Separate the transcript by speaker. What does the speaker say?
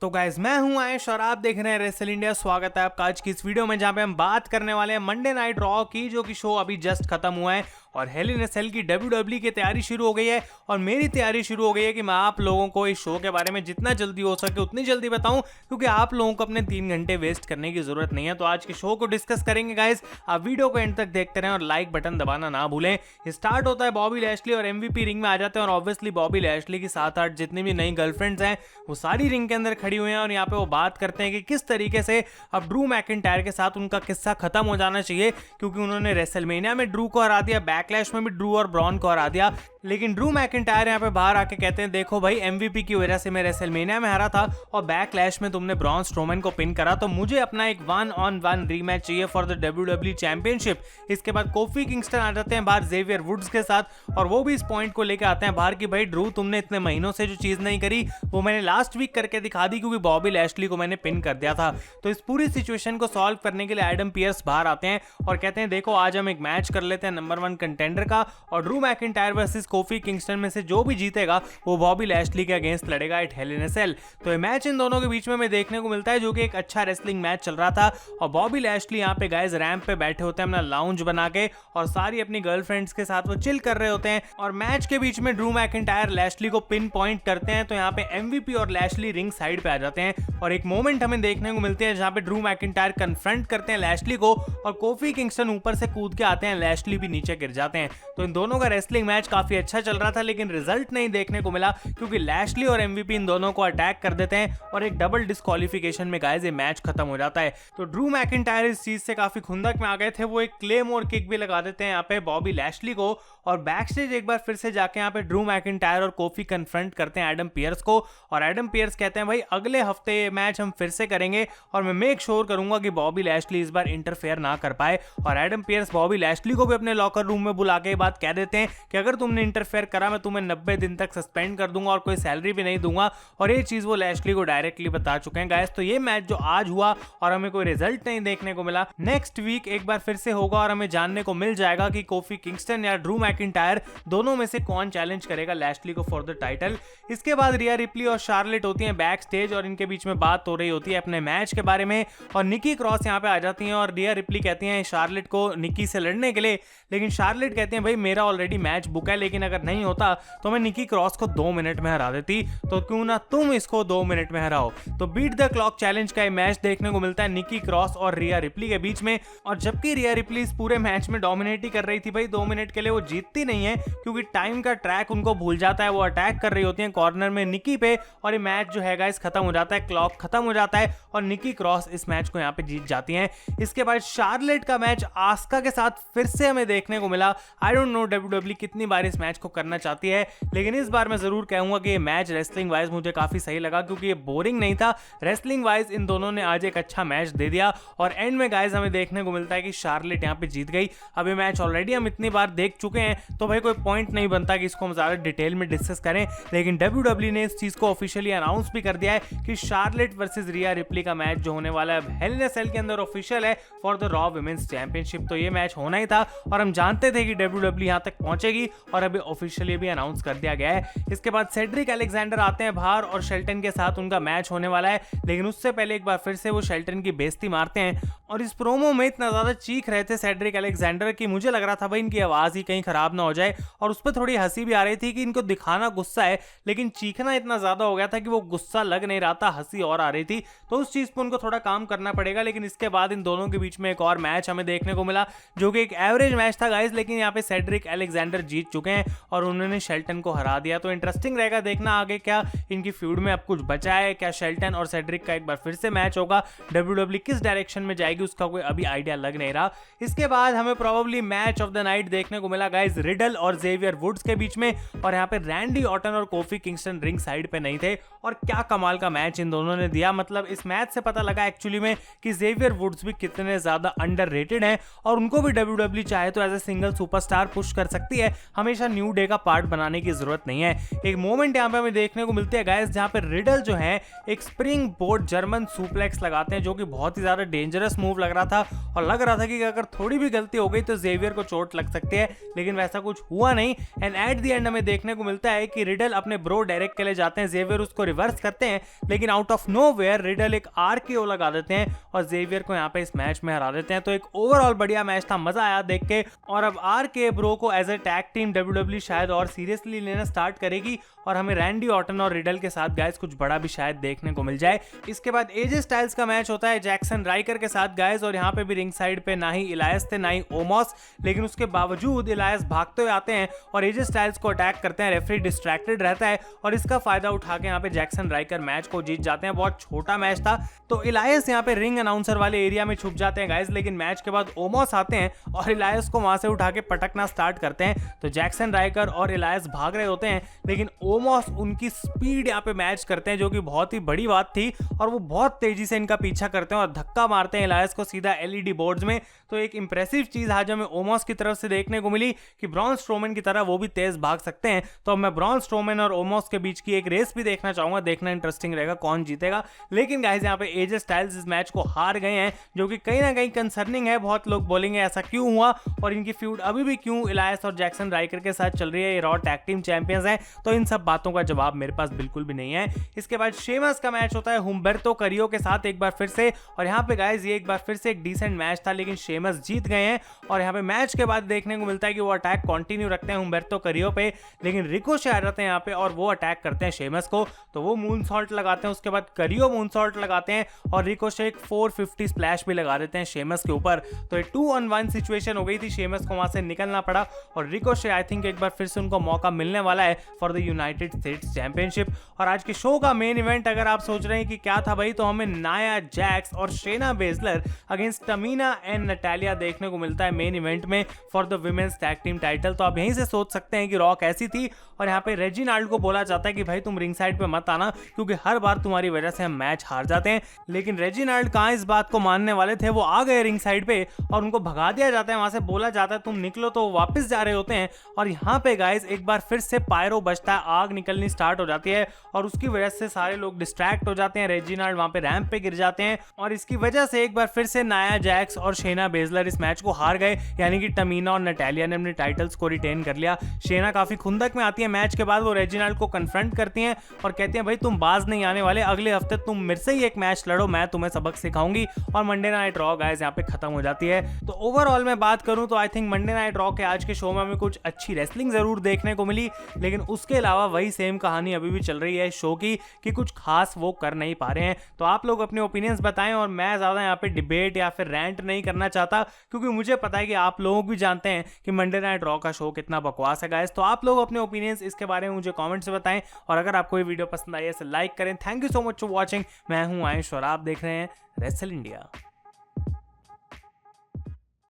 Speaker 1: तो गाइज मैं हूं आयुष और आप देख रहे हैं रेसल इंडिया। स्वागत है आपका आज की इस वीडियो में जहां पे हम बात करने वाले हैं मंडे नाइट रॉ की, जो कि शो अभी जस्ट खत्म हुआ है और हेल इन अ सेल की WWE की तैयारी शुरू हो गई है। और मेरी तैयारी शुरू हो गई है कि मैं आप लोगों को इस शो के बारे में जितना जल्दी हो सके उतनी जल्दी बताऊं, क्योंकि आप लोगों को अपने 3 घंटे वेस्ट करने की जरूरत नहीं है। तो आज के शो को डिस्कस करेंगे गाइज, आप वीडियो को एंड तक देखते रहें और लाइक बटन दबाना ना भूलें। स्टार्ट होता है बॉबी लैशली और MVP रिंग में आ जाते हैं और ऑब्वियसली बॉबी लैशली की 7-8 जितनी भी नई गर्लफ्रेंड्स हैं वो सारी रिंग के अंदर खड़ी हुई हैं और यहाँ पे वो बात करते हैं कि किस तरीके से अब ड्रू मैकिंटायर के साथ उनका किस्सा खत्म हो जाना चाहिए, क्योंकि उन्होंने रेसलमेनिया में ड्रू को हरा दिया, बैकलैश में भी ड्रू और ब्रॉन को हरा दिया। लेकिन ड्रू मैकिंटायर यहाँ पे बाहर आके कहते हैं देखो भाई, MVP की वजह से मैं रेसलमेनिया में हारा था और बैकलैश में तुमने ब्रॉन स्ट्रोमैन को पिन करा, तो मुझे अपना एक 1-on-1 रीमैच चाहिए फॉर द WWE चैंपियनशिप। इसके बाद कोफी किंगस्टन आ जाते हैं बाहर जेवियर वुड्स के साथ और वो भी इस पॉइंट को लेकर आते हैं बाहर कि भाई ड्रू, तुमने इतने महीनों से जो चीज नहीं करी वो मैंने लास्ट वीक करके दिखा दी, क्योंकि बॉबी लैशली को मैंने पिन कर दिया था। तो इस पूरी सिचुएशन को सॉल्व करने के लिए एडम पियर्स बाहर आते हैं और कहते हैं देखो आज हम एक मैच कर लेते हैं नंबर 1 कंटेंडर का, और Drew McIntyre versus coffee Kingston में से जो भी जीतेगा वो बॉबी लैशली के अगेंस्ट लड़ेगा एट हेल इन अ सेल। तो ये मैच इन दोनों के बीच में हमें देखने को मिलता है, जो कि एक अच्छा रेसलिंग मैच चल रहा था। और बॉबी लैशली यहाँ पे गाइस रैंप पे बैठे होते हैं अपना लाउंज बना के और सारी अपनी गर्लफ्रेंड्स के साथ वो चिल कर रहे होते हैं। और मैच के बीच में ड्रू मैकिंटायर लैशली को पिन पॉइंट करते हैं, तो यहाँ पे MVP और लैशली रिंग साइड पे आ जाते हैं और एक मोमेंट हमें देखने को मिलती है जहाँ पे ड्रू मैकिंटायर कन्फ्रंट करते हैं लैशली को और कोफी किंगस्टन ऊपर से कूद के आते हैं, लैशली भी नीचे गिर जाते हैं। तो इन दोनों का रेसलिंग मैच काफी अच्छा चल रहा था, लेकिन रिजल्ट नहीं देखने को मिला, क्योंकि लैशली और MVP इन दोनों को अटैक कर देते हैं और एक डबल डिस्क्वालिफिकेशन में गाइस ये मैच खत्म हो जाता है। तो ड्रू मैकिंटायर इस चीज से काफी खुंदक में आ गए थे, वो एक क्लेमोर किक भी लगा देते हैं यहाँ पे बॉबी लैशली को और बैकस्टेज एक बार फिर से जाके यहाँ पे ड्रू मैकिंटायर और कोफी कन्फ्रंट करते हैं एडम पियर्स को और एडम पियर्स कहते हैं भाई अगले हफ्ते ये मैच हम फिर से करेंगे और मैं मेक श्योर करूंगा कि बॉबी लैशली इस बार इंटरफेयर ना कर पाए। और एडम पियर्स बॉबी लैशली को भी अपने लॉकर रूम में बुला के ये बात कह देते हैं कि अगर तुमने इंटरफेयर करा मैं तुम्हें 90 दिन तक सस्पेंड कर दूंगा और कोई सैलरी भी नहीं दूंगा। और ये चीज वो लैशली को डायरेक्टली बता चुके हैं गाइस। तो ये मैच जो आज हुआ और हमें कोई रिजल्ट नहीं देखने को मिला, नेक्स्ट वीक एक बार फिर से होगा और हमें जानने को मिल जाएगा कि कोफी किंगस्टन या ड्रू मैकिंटायर दोनों में से कौन चैलेंज करेगा लैशली को फॉर द टाइटल। इसके बाद रिया रिप्ली और शार्लेट होती हैं बैक स्टेज और इनके बीच में बात हो रही होती है अपने मैच के बारे में और निकी क्रॉस यहाँ पे आ जाती हैं और रिया रिप्ली कहती हैं शार्लेट को निकी से लड़ने के लिए, लेकिन शार्लेट कहती हैं भाई मेरा ऑलरेडी मैच बुक है, लेकिन अगर नहीं होता तो मैं निकी क्रॉस को 2 मिनट में हरा देती, तो क्यों ना तुम इसको 2 मिनट में हराओ। तो बीट द क्लॉक चैलेंज का मैच देखने को मिलता है निकी क्रॉस और रिया रिप्ली के बीच में। और जबकि रिया रिप्ली इस पूरे मैच में डोमिनेट ही कर रही थी भाई, 2 मिनट के लिए वो जीतती नहीं है क्योंकि टाइम का ट्रैक उनको भूल जाता है, वो अटैक कर रही होती है कॉर्नर में निकी पे और ये मैच जो है गाइस खत्म हो जाता है, क्लॉक खत्म हो जाता है और निकी क्रॉस इस मैच को यहाँ पे जीत जाती हैं। इसके बाद शार्लेट का मैच आस्का के साथ फिर से हमें देखने को मिला। आई डोंट नो WWE कितनी बार इस मैच को करना चाहती है, लेकिन इस बार मैं जरूर कहूंगा कि ये मैच रेसलिंग वाइज मुझे काफी सही लगा, क्योंकि ये बोरिंग नहीं था। रेसलिंग वाइज इन दोनों ने आज एक अच्छा मैच दे दिया और एंड में गाइस हमें देखने को मिलता है कि शार्लेट यहाँ पे जीत गई। अब ये मैच ऑलरेडी हम इतनी बार देख चुके हैं तो भाई कोई पॉइंट नहीं बनता कि इसको हम ज्यादा डिटेल में डिस्कस करें, लेकिन WWE ने इस चीज को ऑफिशियली अनाउंस भी कर दिया है कि शार्लेट वर्सेस रिया रिप्ली का मैच जो होने वाला है हेल इन अ सेल के अंदर ऑफिशियल है for the Raw women's championship. तो ये मैच होना ही था और हम जानते थे कि WWE यहां तक पहुंचेगी और अभी ऑफिशियली भी अनाउंस कर दिया गया है। इसके बाद सेड्रिक अलेक्जेंडर आते हैं बाहर और शेल्टन के साथ उनका मैच होने वाला है, लेकिन उससे पहले एक बार फिर से वो शेल्टन की बेइज्जती मारते हैं और इस प्रोमो में इतना ज्यादा चीख रहे थे सेड्रिक अलेक्जेंडर की मुझे लग रहा था भाई इनकी आवाज ही कहीं खराब ना हो जाए और उस पर थोड़ी हंसी भी आ रही थी कि इनको दिखाना गुस्सा है, लेकिन चीखना इतना ज्यादा हो गया था कि वो गुस्सा लग नहीं रहा था, हंसी और आ रही थी। तो उस चीज पर उनको थोड़ा काम करना पड़ेगा। लेकिन इसके बाद इन दोनों के बीच में एक और मैच हमें देखने को मिला जो कि एक एवरेज मैच था गाइस, लेकिन यहाँ पे सेड्रिक अलेक्जेंडर जीत चुके हैं और उन्होंने शेल्टन को हरा दिया। तो इंटरेस्टिंग रहेगा देखना आगे क्या इनकी फ्यूड में अब कुछ बचा है, क्या शेल्टन और सेड्रिक का एक बार फिर से मैच होगा, WWE किस डायरेक्शन में जाएगी उसका कोई अभी आइडिया लग नहीं रहा। इसके बाद हमें probably match of the night देखने को मिला गाइस रिडल और जेवियर वुड्स के बीच में और यहाँ पे रैंडी ऑर्टन और कोफी किंगस्टन रिंग साइड पे नहीं थे और क्या कमाल का मैच इन दोनों ने दिया। मतलब इस मैच से पता लगा एक्चुअली में कि जेवियर वुड्स भी कितने ज्यादा अंडररेटेड हैं और उनको भी WWE चाहे तो as a single superstar push कर सकती है। हमेशा न्यू डे का पार्ट बनाने की जरूरत नहीं है। एक मोमेंट यहाँ पे हमें देखने को मिलती है गाइस जहाँ पे रिडल जो है एक स्प्रिंग बोर्ड जर्मन सुप्लेक्स लगाते हैं, जो कि बहुत ही ज्यादा डेंजरस मूव लग रहा था और लग रहा था कि अगर थोड़ी भी गलती हो गई तो जेवियर को चोट लग सकती है, लेकिन वैसा कुछ हुआ नहीं। एंड एट द एंड हमें देखने को मिलता है कि रिडल अपने ब्रो डायरेक्ट के लिए जाते हैं, जेवियर उसको रिवर्स करते हैं, लेकिन आउट ऑफ नोवेयर रिडल एक RKO लगा देते हैं और जेवियर को यहाँ पे इस मैच में हरा देते हैं। तो एक ओवरऑल बढ़िया मैच था, मजा आया देख के। और अब RK ब्रो को as a tag team WWE शायद और सीरियसली लेना स्टार्ट करेगी और हमें रैंडी ऑर्टन और रिडल के साथ गाइस कुछ बड़ा भी शायद देखने को मिल जाए। इसके बाद AJ स्टाइल्स का मैच होता है जैक्सन राइकर के साथ गाइस, और यहाँ पे भी रिंग साइड पे ना ही इलायस थे ना ही ओमोस, लेकिन उसके बावजूद इलायस भागते हुए आते हैं और AJ स्टाइल्स को अटैक करते हैं। रेफरी डिस्ट्रैक्टेड रहता है और इसका फायदा उठा के यहाँ पे जैक्सन राइकर मैच को जीत जाते हैं। बहुत छोटा मैच था, तो इलायस यहाँ पे रिंग अनाउंसर वाले एरिया में छुप जाते हैं गाइस, लेकिन मैच के बाद ओमोस आते हैं और इलायस को वहां से उठा के पटकना स्टार्ट करते हैं। तो जैक्सन राइकर और इलायस भाग रहे होते हैं, लेकिन ओमोस उनकी स्पीड यहाँ पे मैच करते हैं, जो कि बहुत ही बड़ी बात थी, और वो बहुत तेजी से इनका पीछा करते हैं और धक्का मारते हैं इलायस को सीधा LED बोर्ड्स में। तो एक इंप्रेसिव चीज आज हमें ओमोस की तरफ से देखने को मिली कि ब्रॉन स्ट्रोमैन की तरह वो भी तेज भाग सकते हैं। तो अब मैं ब्रॉन स्ट्रोमैन और ओमोस के बीच की एक रेस भी देखना चाहूंगा, देखना इंटरेस्टिंग रहेगा कौन जीतेगा। लेकिन गाइस यहाँ पे AJ स्टाइल्स इस मैच को हार गए हैं, जो कि कहीं ना कहीं कंसर्निंग है। बहुत लोग बोलेंगे ऐसा क्यों हुआ और इनकी फ्यूड अभी भी क्यों इलायस और जैक्सन राइकर के साथ चल रही है, ये रॉ टैग टीम चैंपियंस हैं। तो इन सब बातों का जवाब मेरे पास बिल्कुल भी नहीं है। इसके बाद शेमस का मैच होता है हुम्बर्तो करियो के साथ एक बार फिर से, और यहाँ पे गाइस ये एक बार फिर से एक डिसेंट मैच था, लेकिन शेमस जीत गए हैं। और यहाँ पे मैच के बाद देखने को मिलता है कि वो अटैक कंटिन्यू रखते हैं हुम्बर्तो करियो पे, लेकिन रिकोशे आ जाते हैं यहाँ पे और वो अटैक करते हैं शेमस को। तो वो मून सॉल्ट लगाते हैं, उसके बाद करियो मून सॉल्ट लगाते हैं और रिकोशे एक 450 स्प्लैश भी लगा देते हैं शेमस के ऊपर। तो ये 2-on-1 सिचुएशन हो गई थी, शेमस को वहां से निकलना पड़ा और रिकोशे आई थिंक एक बार फिर से उनको मौका मिलने वाला है for the United states championship. और आज के शो का मेन इवेंट अगर आप सोच रहे हैं कि क्या था भाई, तो हमें नाया जैक्स और Shayna Baszler against Tamina and Natalya देखने को मिलता है मेन इवेंट में for the women's tag team title. तो आप यहीं से सोच सकते हैं कि रॉ कैसी थी। और यहाँ पे रेजिनाल्ड को बोला जाता है कि भाई तुम रिंग साइड पे मत आना, क्योंकि हर बार तुम्हारी वजह से हम मैच हार जाते हैं। लेकिन रेजिनाल्ड कहाँ इस बात को मानने वाले थे, वो आ गए रिंग साइड पे और उनको भगा दिया जाता है, वहां से बोला जाता है तुम निकलो, तो वापस जा रहे होते हैं। और यहाँ पे गाइस एक बार फिर से पायरो बजता है, आग निकलनी स्टार्ट हो जाती है और उसकी वजह से सारे लोग डिस्ट्रैक्ट हो जाते हैं। रेजिनाल्ड वहां पे रैंप पे गिर जाते हैं और इसकी वजह से एक बार फिर से नाया जैक्स और शेना बेजलर इस मैच को हार गए, यानी कि तमीना और नटालिया ने अपने टाइटल्स को रिटेन कर लिया। शेना काफी खुंदक में आती है मैच के बाद, वो रेजिनाल्ड को कन्फ्रंट करती हैं और कहती हैं भाई तुम बाज नहीं आने वाले, अगले हफ्ते तुम मेरे से ही एक मैच लड़ो, मैं तुम्हें सबक सिखाऊंगी। और मंडे नाइट रॉ गाइस यहाँ पे खत्म हो जाती है। तो ओवरऑल मैं बात करूं तो I think Monday night raw के आज के शो में हमें कुछ अच्छी रेसलिंग जरूर देखने को मिली, लेकिन उसके अलावा वही सेम कहानी अभी भी चल रही है शो की कि कुछ खास वो कर नहीं पा रहे हैं। तो आप लोग अपने ओपिनियंस बताएं, और मैं ज्यादा यहाँ पे डिबेट या फिर रैंट नहीं करना चाहता, क्योंकि मुझे पता है कि आप लोग भी जानते हैं कि मंडे नाइट रॉ का शो कितना बकवास है गाइस। तो आप लोग अपने ओपिनियंस इसके बारे में मुझे कमेंट से बताएं, और अगर आपको ये वीडियो पसंद आई है तो लाइक करें। Thank you so much for watching. मैं हूं आयुष और आप देख रहे हैं रेसल इंडिया।